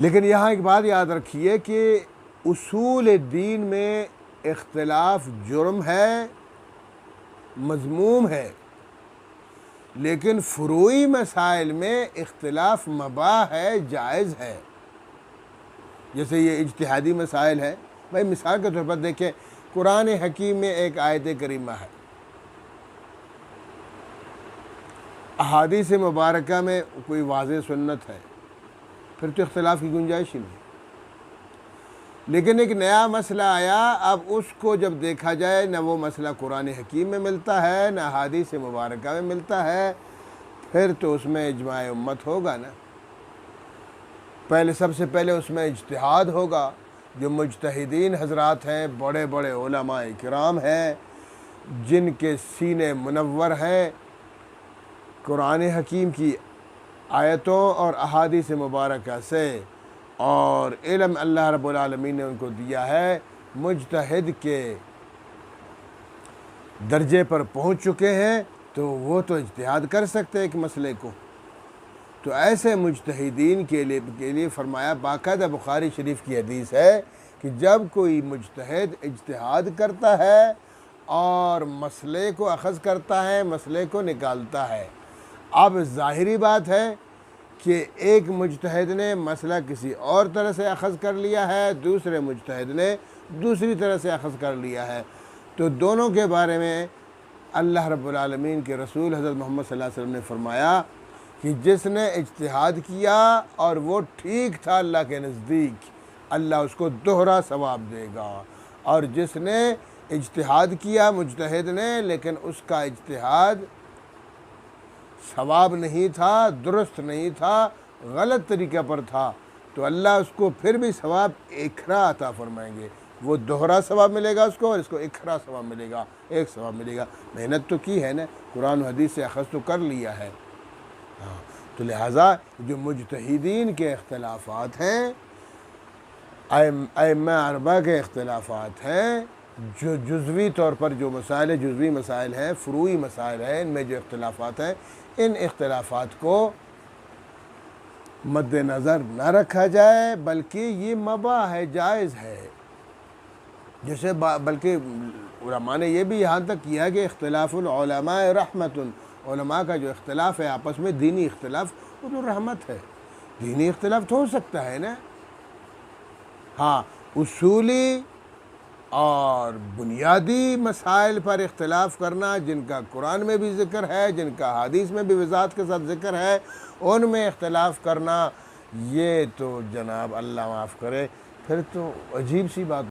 لیکن یہاں ایک بات یاد رکھیے کہ اصول دین میں اختلاف جرم ہے، مذموم ہے، لیکن فروعی مسائل میں اختلاف مباح ہے، جائز ہے۔ جیسے یہ اجتہادی مسائل ہے، بھائی مثال کے طور پر دیکھیں، قرآن حکیم میں ایک آیت کریمہ ہے، احادیث مبارکہ میں کوئی واضح سنت ہے، پھر تو اختلاف کی گنجائش ہی نہیں۔ لیکن ایک نیا مسئلہ آیا، اب اس کو جب دیکھا جائے نہ وہ مسئلہ قرآن حکیم میں ملتا ہے نہ احادیث مبارکہ میں ملتا ہے، پھر تو اس میں اجماع امت ہوگا نا۔ سب سے پہلے اس میں اجتہاد ہوگا، جو مجتہدین حضرات ہیں، بڑے بڑے علماء کرام ہیں، جن کے سینے منور ہیں قرآن حکیم کی آیتوں اور احادیث مبارکہ سے، اور علم اللہ رب العالمین نے ان کو دیا ہے، مجتہد کے درجے پر پہنچ چکے ہیں، تو وہ تو اجتہاد کر سکتے ہیں ایک مسئلے کو۔ تو ایسے مجتہدین کے لیے فرمایا، باقاعدہ بخاری شریف کی حدیث ہے کہ جب کوئی مجتہد اجتہاد کرتا ہے اور مسئلے کو اخذ کرتا ہے، مسئلے کو نکالتا ہے، اب ظاہری بات ہے کہ ایک مجتہد نے مسئلہ کسی اور طرح سے اخذ کر لیا ہے، دوسرے مجتہد نے دوسری طرح سے اخذ کر لیا ہے، تو دونوں کے بارے میں اللہ رب العالمین کے رسول حضرت محمد صلی اللہ علیہ وسلم نے فرمایا کہ جس نے اجتہاد کیا اور وہ ٹھیک تھا اللہ کے نزدیک، اللہ اس کو دوہرا ثواب دے گا، اور جس نے اجتہاد کیا مجتہد نے لیکن اس کا اجتہاد ثواب نہیں تھا، درست نہیں تھا، غلط طریقہ پر تھا، تو اللہ اس کو پھر بھی ثواب اکھرا عطا فرمائیں گے، وہ دوہرا ثواب ملے گا اس کو، اور اس کو اکھرا ثواب ملے گا، ایک ثواب ملے گا۔ محنت تو کی ہے نا، قرآن و حدیث سے اخذ تو کر لیا ہے۔ تو لہٰذا جو مجتہدین کے اختلافات ہیں، ائمہ اربعہ کے اختلافات ہیں، جو جزوی طور پر جو مسائل جزوی مسائل ہیں، فروعی مسائل ہیں، ان میں جو اختلافات ہیں، ان اختلافات کو مد نظر نہ رکھا جائے، بلکہ یہ مباح ہے، جائز ہے۔ جیسے بلکہ علماء نے یہ بھی یہاں تک کیا کہ اختلاف العلماء رحمت، علماء کا جو اختلاف ہے آپس میں، دینی اختلاف، وہ تو رحمت ہے۔ دینی اختلاف تو ہو سکتا ہے نا، ہاں، اصولی اور بنیادی مسائل پر اختلاف کرنا، جن کا قرآن میں بھی ذکر ہے، جن کا حدیث میں بھی وضاحت کے ساتھ ذکر ہے، ان میں اختلاف کرنا، یہ تو جناب اللہ معاف کرے، پھر تو عجیب سی بات